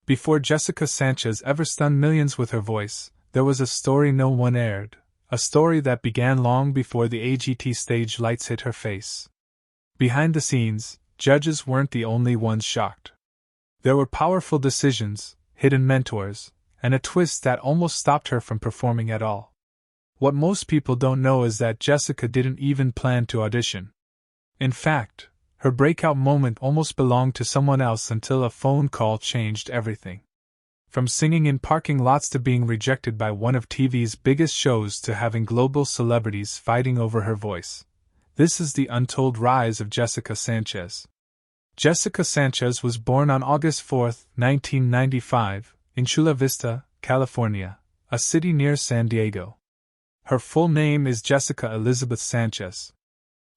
Before Jessica Sanchez ever stunned millions with her voice, there was a story no one aired, a story that began long before the AGT stage lights hit her face. Behind the scenes, judges weren't the only ones shocked. There were powerful decisions, hidden mentors, and a twist that almost stopped her from performing at all. What most people don't know is that Jessica didn't even plan to audition. In fact, her breakout moment almost belonged to someone else until a phone call changed everything. From singing in parking lots to being rejected by one of TV's biggest shows to having global celebrities fighting over her voice. This is the untold rise of Jessica Sanchez. Jessica Sanchez was born on August 4, 1995, in Chula Vista, California, a city near San Diego. Her full name is Jessica Elizabeth Sanchez.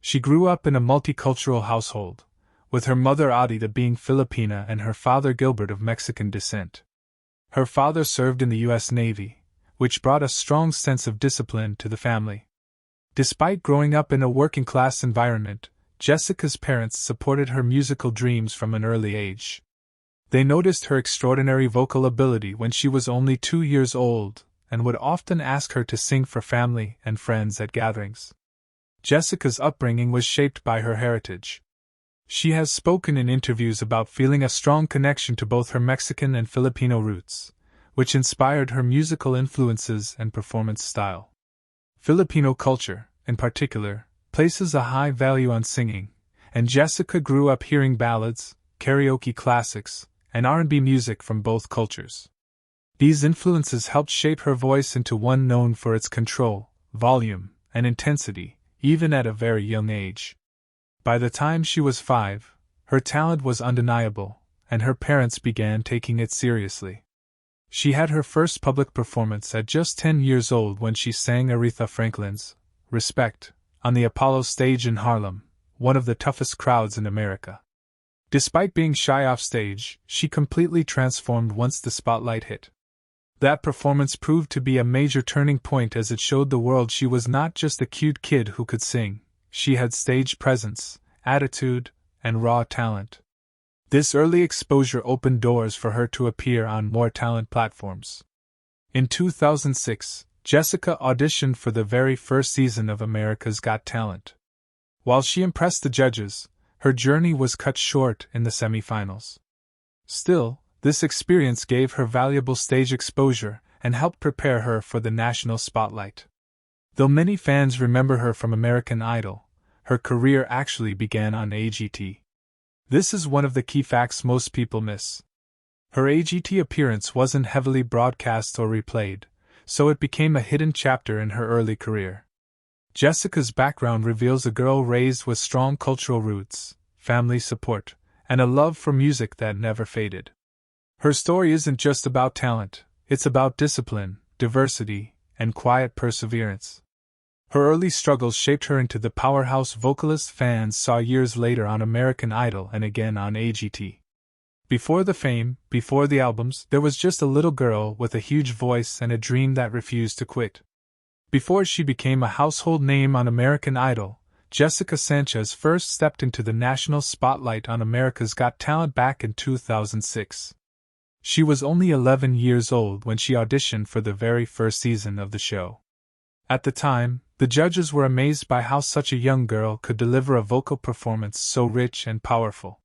She grew up in a multicultural household, with her mother Adita being Filipina and her father Gilbert of Mexican descent. Her father served in the U.S. Navy, which brought a strong sense of discipline to the family. Despite growing up in a working-class environment, Jessica's parents supported her musical dreams from an early age. They noticed her extraordinary vocal ability when she was only 2 years old, and would often ask her to sing for family and friends at gatherings. Jessica's upbringing was shaped by her heritage. She has spoken in interviews about feeling a strong connection to both her Mexican and Filipino roots, which inspired her musical influences and performance style. Filipino culture, in particular, places a high value on singing, and Jessica grew up hearing ballads, karaoke classics, and R&B music from both cultures. These influences helped shape her voice into one known for its control, volume, and intensity, even at a very young age. By the time she was 5, her talent was undeniable, and her parents began taking it seriously. She had her first public performance at just 10 years old when she sang Aretha Franklin's Respect on the Apollo stage in Harlem, one of the toughest crowds in America. Despite being shy off stage, she completely transformed once the spotlight hit. That performance proved to be a major turning point as it showed the world she was not just a cute kid who could sing, she had stage presence, attitude, and raw talent. This early exposure opened doors for her to appear on more talent platforms. In 2006, Jessica auditioned for the very first season of America's Got Talent. While she impressed the judges, her journey was cut short in the semifinals. Still, this experience gave her valuable stage exposure and helped prepare her for the national spotlight. Though many fans remember her from American Idol, her career actually began on AGT. This is one of the key facts most people miss. Her AGT appearance wasn't heavily broadcast or replayed, so it became a hidden chapter in her early career. Jessica's background reveals a girl raised with strong cultural roots, family support, and a love for music that never faded. Her story isn't just about talent, it's about discipline, diversity, and quiet perseverance. Her early struggles shaped her into the powerhouse vocalist fans saw years later on American Idol and again on AGT. Before the fame, before the albums, there was just a little girl with a huge voice and a dream that refused to quit. Before she became a household name on American Idol, Jessica Sanchez first stepped into the national spotlight on America's Got Talent back in 2006. She was only 11 years old when she auditioned for the very first season of the show. At the time, the judges were amazed by how such a young girl could deliver a vocal performance so rich and powerful.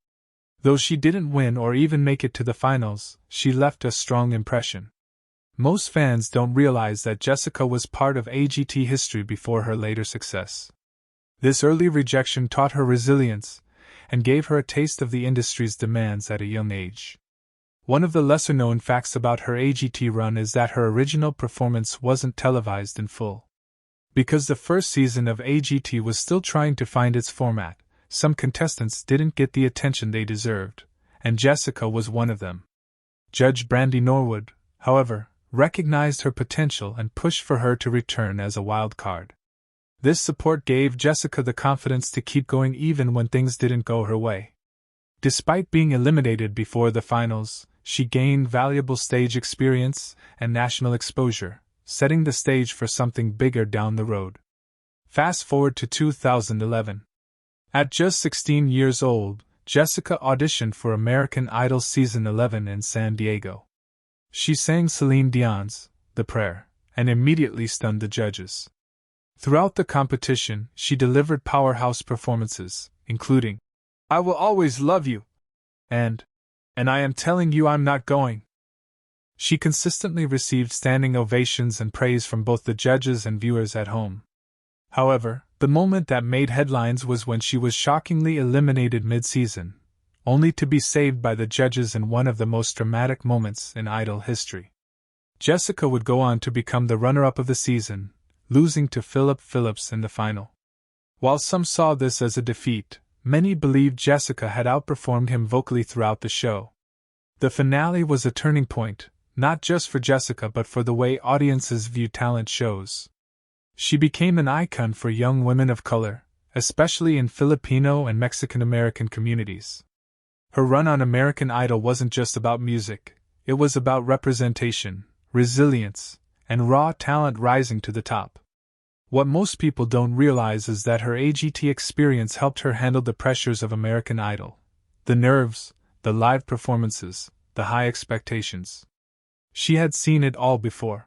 Though she didn't win or even make it to the finals, she left a strong impression. Most fans don't realize that Jessica was part of AGT history before her later success. This early rejection taught her resilience and gave her a taste of the industry's demands at a young age. One of the lesser-known facts about her AGT run is that her original performance wasn't televised in full. Because the first season of AGT was still trying to find its format, some contestants didn't get the attention they deserved, and Jessica was one of them. Judge Brandy Norwood, however, recognized her potential and pushed for her to return as a wild card. This support gave Jessica the confidence to keep going even when things didn't go her way. Despite being eliminated before the finals, she gained valuable stage experience and national exposure, setting the stage for something bigger down the road. Fast forward to 2011. At just 16 years old, Jessica auditioned for American Idol Season 11 in San Diego. She sang Celine Dion's The Prayer and immediately stunned the judges. Throughout the competition, she delivered powerhouse performances, including I Will Always Love You and I Am Telling You I'm Not Going. She consistently received standing ovations and praise from both the judges and viewers at home. However, the moment that made headlines was when she was shockingly eliminated mid-season, only to be saved by the judges in one of the most dramatic moments in Idol history. Jessica would go on to become the runner-up of the season, losing to Philip Phillips in the final. While some saw this as a defeat, many believed Jessica had outperformed him vocally throughout the show. The finale was a turning point, not just for Jessica but for the way audiences view talent shows. She became an icon for young women of color, especially in Filipino and Mexican American communities. Her run on American Idol wasn't just about music, it was about representation, resilience, and raw talent rising to the top. What most people don't realize is that her AGT experience helped her handle the pressures of American Idol. The nerves, the live performances, the high expectations. She had seen it all before.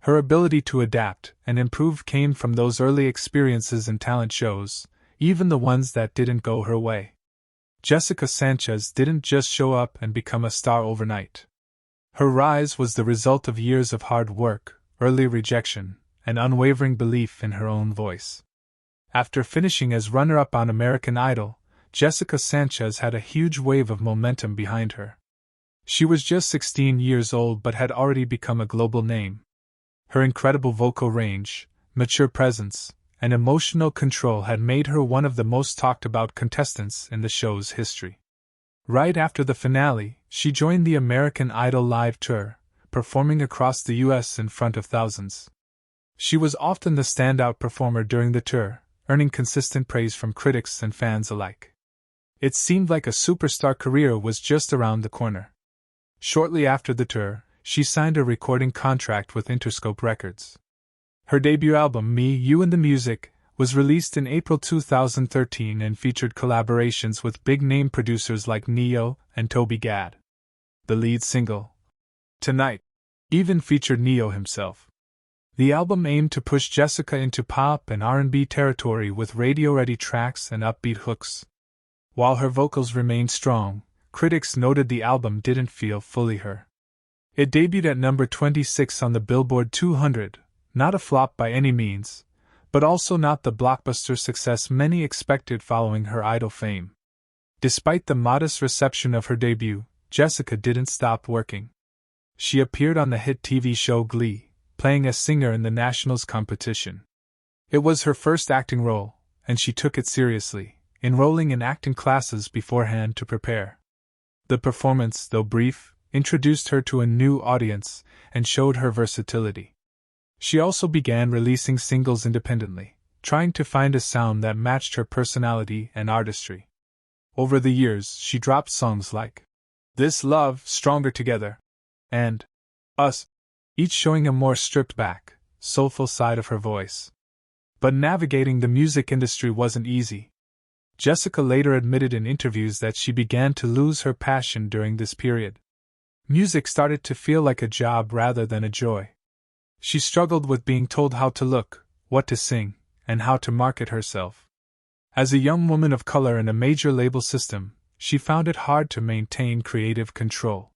Her ability to adapt and improve came from those early experiences in talent shows, even the ones that didn't go her way. Jessica Sanchez didn't just show up and become a star overnight. Her rise was the result of years of hard work, early rejection, and unwavering belief in her own voice. After finishing as runner-up on American Idol, Jessica Sanchez had a huge wave of momentum behind her. She was just 16 years old but had already become a global name. Her incredible vocal range, mature presence, and emotional control had made her one of the most talked-about contestants in the show's history. Right after the finale, she joined the American Idol Live Tour, performing across the U.S. in front of thousands. She was often the standout performer during the tour, earning consistent praise from critics and fans alike. It seemed like a superstar career was just around the corner. Shortly after the tour, she signed a recording contract with Interscope Records. Her debut album, Me, You and the Music, was released in April 2013 and featured collaborations with big-name producers like Ne-Yo and Toby Gad. The lead single, Tonight, even featured Ne-Yo himself. The album aimed to push Jessica into pop and R&B territory with radio-ready tracks and upbeat hooks. While her vocals remained strong, critics noted the album didn't feel fully her. It debuted at number 26 on the Billboard 200, not a flop by any means, but also not the blockbuster success many expected following her Idol fame. Despite the modest reception of her debut, Jessica didn't stop working. She appeared on the hit TV show Glee, playing a singer in the Nationals competition. It was her first acting role, and she took it seriously, enrolling in acting classes beforehand to prepare. The performance, though brief, introduced her to a new audience and showed her versatility. She also began releasing singles independently, trying to find a sound that matched her personality and artistry. Over the years, she dropped songs like This Love, Stronger Together, and Us, each showing a more stripped-back, soulful side of her voice. But navigating the music industry wasn't easy. Jessica later admitted in interviews that she began to lose her passion during this period. Music started to feel like a job rather than a joy. She struggled with being told how to look, what to sing, and how to market herself. As a young woman of color in a major label system, she found it hard to maintain creative control.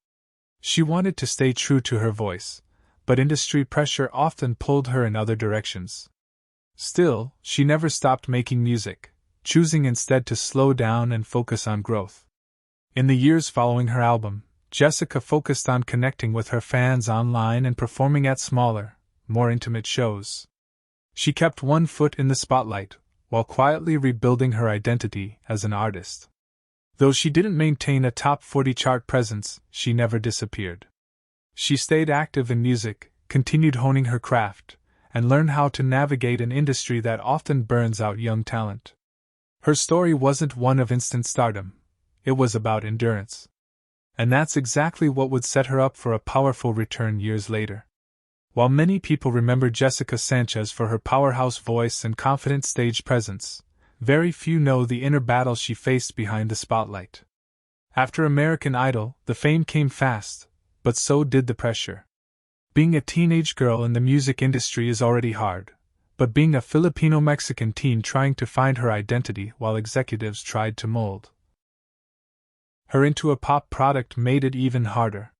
She wanted to stay true to her voice, but industry pressure often pulled her in other directions. Still, she never stopped making music, choosing instead to slow down and focus on growth. In the years following her album, Jessica focused on connecting with her fans online and performing at smaller, more intimate shows. She kept one foot in the spotlight, while quietly rebuilding her identity as an artist. Though she didn't maintain a top 40 chart presence, she never disappeared. She stayed active in music, continued honing her craft, and learned how to navigate an industry that often burns out young talent. Her story wasn't one of instant stardom, it was about endurance. And that's exactly what would set her up for a powerful return years later. While many people remember Jessica Sanchez for her powerhouse voice and confident stage presence, very few know the inner battle she faced behind the spotlight. After American Idol, the fame came fast, but so did the pressure. Being a teenage girl in the music industry is already hard, but being a Filipino-Mexican teen trying to find her identity while executives tried to mold her into a pop product made it even harder.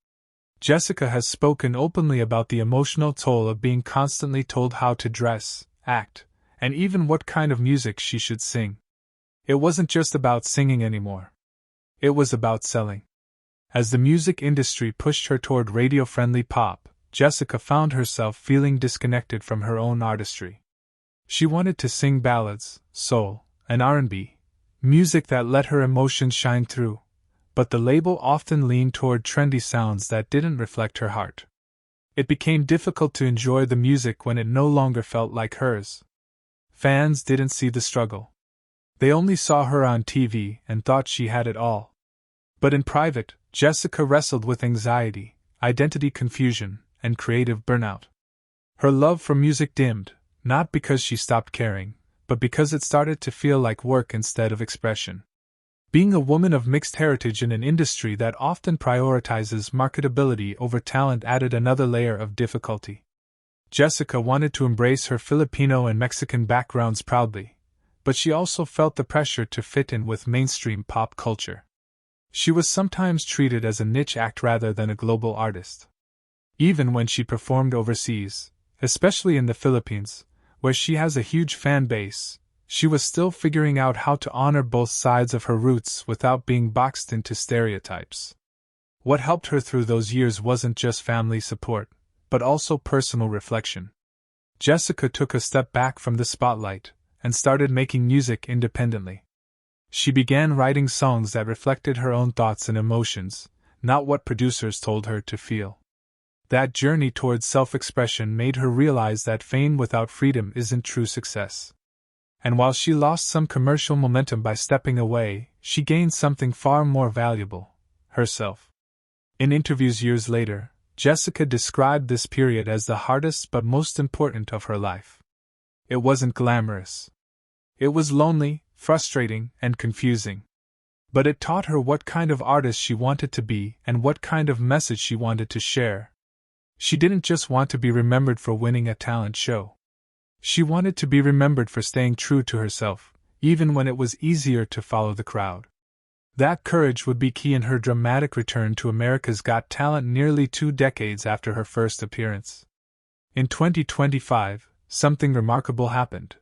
Jessica has spoken openly about the emotional toll of being constantly told how to dress, act, and even what kind of music she should sing. It wasn't just about singing anymore. It was about selling. As the music industry pushed her toward radio-friendly pop, Jessica found herself feeling disconnected from her own artistry. She wanted to sing ballads, soul, and R&B, music that let her emotions shine through, but the label often leaned toward trendy sounds that didn't reflect her heart. It became difficult to enjoy the music when it no longer felt like hers. Fans didn't see the struggle. They only saw her on TV and thought she had it all. But in private, Jessica wrestled with anxiety, identity confusion, and creative burnout. Her love for music dimmed, not because she stopped caring, but because it started to feel like work instead of expression. Being a woman of mixed heritage in an industry that often prioritizes marketability over talent added another layer of difficulty. Jessica wanted to embrace her Filipino and Mexican backgrounds proudly, but she also felt the pressure to fit in with mainstream pop culture. She was sometimes treated as a niche act rather than a global artist. Even when she performed overseas, especially in the Philippines, where she has a huge fan base, she was still figuring out how to honor both sides of her roots without being boxed into stereotypes. What helped her through those years wasn't just family support, but also personal reflection. Jessica took a step back from the spotlight and started making music independently. She began writing songs that reflected her own thoughts and emotions, not what producers told her to feel. That journey towards self-expression made her realize that fame without freedom isn't true success. And while she lost some commercial momentum by stepping away, she gained something far more valuable: herself. In interviews years later, Jessica described this period as the hardest but most important of her life. It wasn't glamorous. It was lonely, frustrating, and confusing. But it taught her what kind of artist she wanted to be and what kind of message she wanted to share. She didn't just want to be remembered for winning a talent show. She wanted to be remembered for staying true to herself, even when it was easier to follow the crowd. That courage would be key in her dramatic return to America's Got Talent nearly 2 decades after her first appearance. In 2025, something remarkable happened.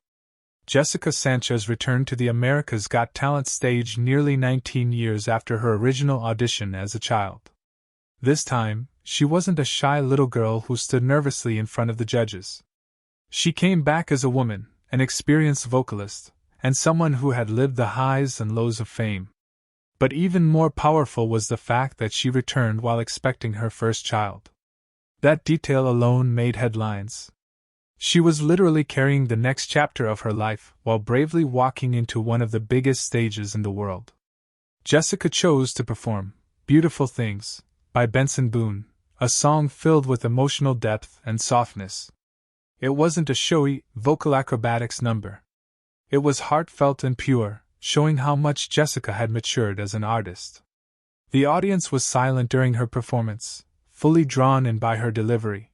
Jessica Sanchez returned to the America's Got Talent stage nearly 19 years after her original audition as a child. This time, she wasn't a shy little girl who stood nervously in front of the judges. She came back as a woman, an experienced vocalist, and someone who had lived the highs and lows of fame. But even more powerful was the fact that she returned while expecting her first child. That detail alone made headlines. She was literally carrying the next chapter of her life while bravely walking into one of the biggest stages in the world. Jessica chose to perform Beautiful Things by Benson Boone, a song filled with emotional depth and softness. It wasn't a showy, vocal acrobatics number. It was heartfelt and pure, showing how much Jessica had matured as an artist. The audience was silent during her performance, fully drawn in by her delivery.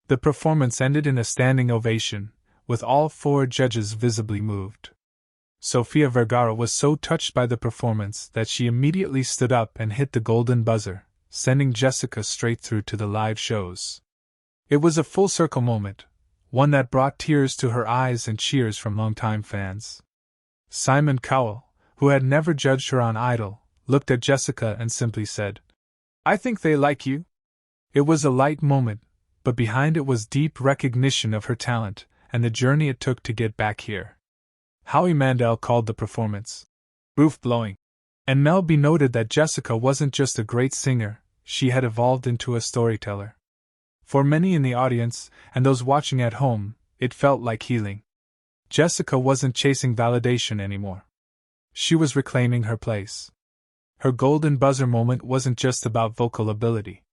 The performance ended in a standing ovation, with all 4 judges visibly moved. Sofia Vergara was so touched by the performance that she immediately stood up and hit the golden buzzer, sending Jessica straight through to the live shows. It was a full-circle moment, one that brought tears to her eyes and cheers from longtime fans. Simon Cowell, who had never judged her on Idol, looked at Jessica and simply said, "I think they like you." It was a light moment, but behind it was deep recognition of her talent and the journey it took to get back here. Howie Mandel called the performance roof-blowing, and Mel B noted that Jessica wasn't just a great singer, she had evolved into a storyteller. For many in the audience, and those watching at home, it felt like healing. Jessica wasn't chasing validation anymore. She was reclaiming her place. Her golden buzzer moment wasn't just about vocal ability.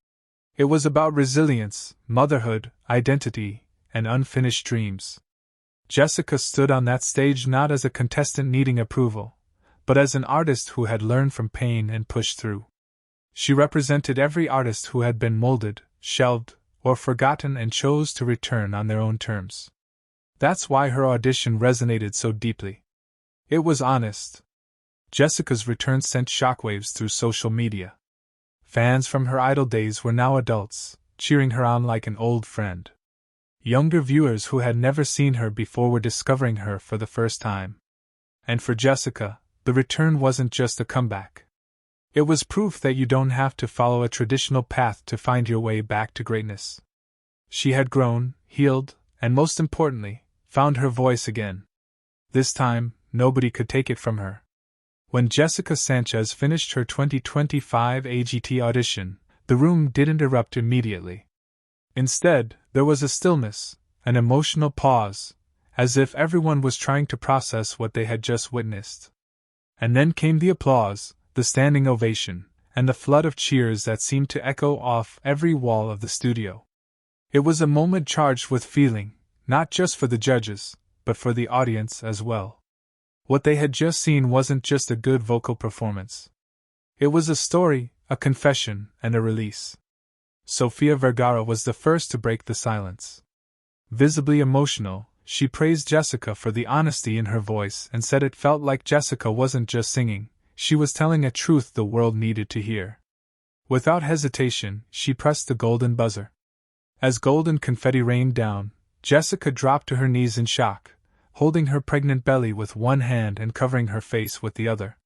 It was about resilience, motherhood, identity, and unfinished dreams. Jessica stood on that stage not as a contestant needing approval, but as an artist who had learned from pain and pushed through. She represented every artist who had been molded, shelved, or forgotten and chose to return on their own terms. That's why her audition resonated so deeply. It was honest. Jessica's return sent shockwaves through social media. Fans from her idol days were now adults, cheering her on like an old friend. Younger viewers who had never seen her before were discovering her for the first time. And for Jessica, the return wasn't just a comeback. It was proof that you don't have to follow a traditional path to find your way back to greatness. She had grown, healed, and most importantly, found her voice again. This time, nobody could take it from her. When Jessica Sanchez finished her 2025 AGT audition, the room didn't erupt immediately. Instead, there was a stillness, an emotional pause, as if everyone was trying to process what they had just witnessed. And then came the applause, the standing ovation, and the flood of cheers that seemed to echo off every wall of the studio. It was a moment charged with feeling, not just for the judges, but for the audience as well. What they had just seen wasn't just a good vocal performance. It was a story, a confession, and a release. Sofia Vergara was the first to break the silence. Visibly emotional, she praised Jessica for the honesty in her voice and said it felt like Jessica wasn't just singing, she was telling a truth the world needed to hear. Without hesitation, she pressed the golden buzzer. As golden confetti rained down, Jessica dropped to her knees in shock, holding her pregnant belly with one hand and covering her face with the other.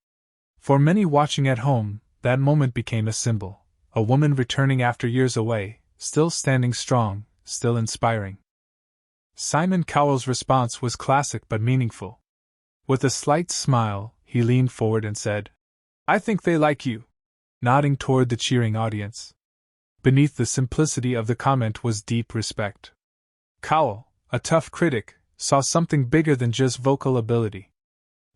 For many watching at home, that moment became a symbol. A woman returning after years away, still standing strong, still inspiring. Simon Cowell's response was classic but meaningful. With a slight smile, he leaned forward and said, "I think they like you," nodding toward the cheering audience. Beneath the simplicity of the comment was deep respect. Cowell, a tough critic, saw something bigger than just vocal ability.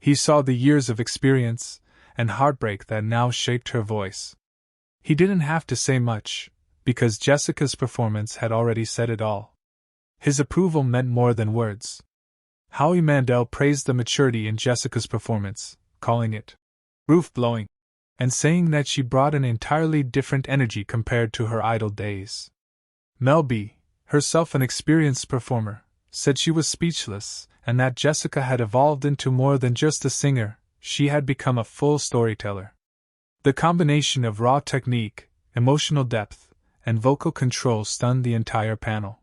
He saw the years of experience and heartbreak that now shaped her voice. He didn't have to say much, because Jessica's performance had already said it all. His approval meant more than words. Howie Mandel praised the maturity in Jessica's performance, calling it roof-blowing, and saying that she brought an entirely different energy compared to her idol days. Mel B, herself an experienced performer, said she was speechless, and that Jessica had evolved into more than just a singer, she had become a full storyteller. The combination of raw technique, emotional depth, and vocal control stunned the entire panel.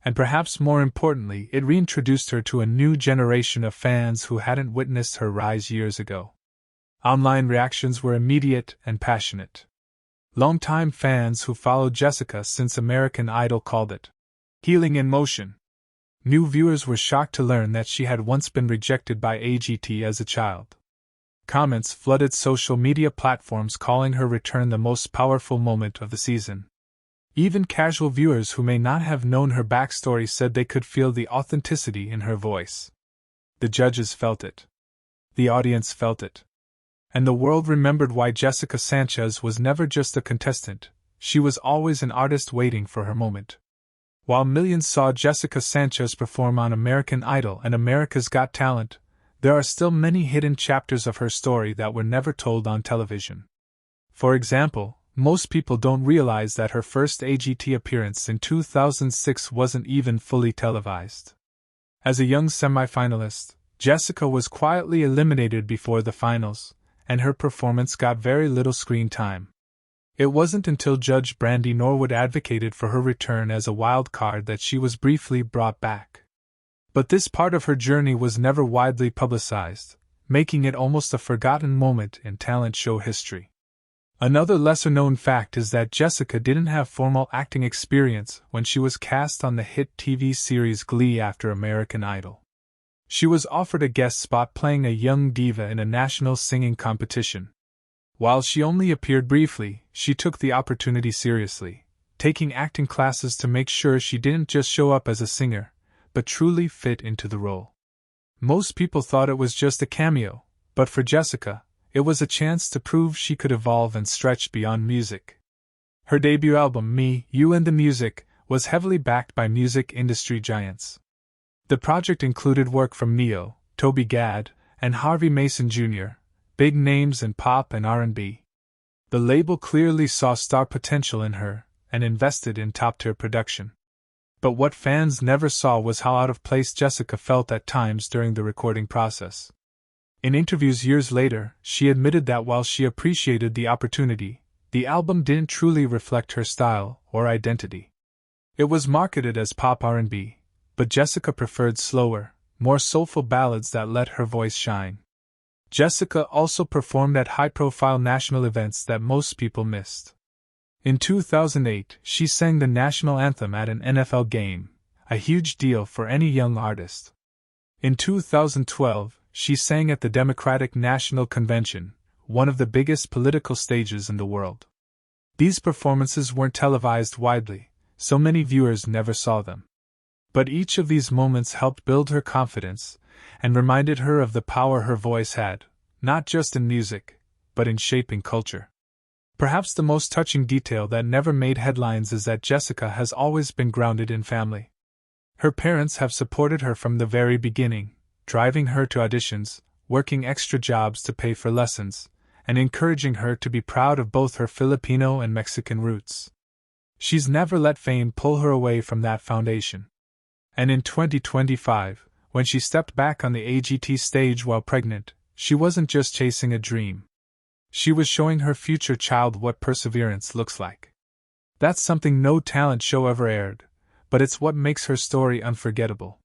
And perhaps more importantly, it reintroduced her to a new generation of fans who hadn't witnessed her rise years ago. Online reactions were immediate and passionate. Longtime fans who followed Jessica since American Idol called it healing in motion. New viewers were shocked to learn that she had once been rejected by AGT as a child. Comments flooded social media platforms calling her return the most powerful moment of the season. Even casual viewers who may not have known her backstory said they could feel the authenticity in her voice. The judges felt it. The audience felt it. And the world remembered why Jessica Sanchez was never just a contestant, she was always an artist waiting for her moment. While millions saw Jessica Sanchez perform on American Idol and America's Got Talent, there are still many hidden chapters of her story that were never told on television. For example, most people don't realize that her first AGT appearance in 2006 wasn't even fully televised. As a young semifinalist, Jessica was quietly eliminated before the finals, and her performance got very little screen time. It wasn't until Judge Brandy Norwood advocated for her return as a wild card that she was briefly brought back. But this part of her journey was never widely publicized, making it almost a forgotten moment in talent show history. Another lesser-known fact is that Jessica didn't have formal acting experience when she was cast on the hit TV series Glee after American Idol. She was offered a guest spot playing a young diva in a national singing competition. While she only appeared briefly, she took the opportunity seriously, taking acting classes to make sure she didn't just show up as a singer, but truly fit into the role. Most people thought it was just a cameo, but for Jessica, it was a chance to prove she could evolve and stretch beyond music. Her debut album, Me, You and the Music, was heavily backed by music industry giants. The project included work from Neo, Toby Gad, and Harvey Mason Jr., big names in pop and R&B. The label clearly saw star potential in her and invested in top-tier production. But what fans never saw was how out of place Jessica felt at times during the recording process. In interviews years later, she admitted that while she appreciated the opportunity, the album didn't truly reflect her style or identity. It was marketed as pop R&B, but Jessica preferred slower, more soulful ballads that let her voice shine. Jessica also performed at high-profile national events that most people missed. In 2008, she sang the national anthem at an NFL game, a huge deal for any young artist. In 2012, she sang at the Democratic National Convention, one of the biggest political stages in the world. These performances weren't televised widely, so many viewers never saw them. But each of these moments helped build her confidence and reminded her of the power her voice had, not just in music, but in shaping culture. Perhaps the most touching detail that never made headlines is that Jessica has always been grounded in family. Her parents have supported her from the very beginning, driving her to auditions, working extra jobs to pay for lessons, and encouraging her to be proud of both her Filipino and Mexican roots. She's never let fame pull her away from that foundation. And in 2025, when she stepped back on the AGT stage while pregnant, she wasn't just chasing a dream. She was showing her future child what perseverance looks like. That's something no talent show ever aired, but it's what makes her story unforgettable.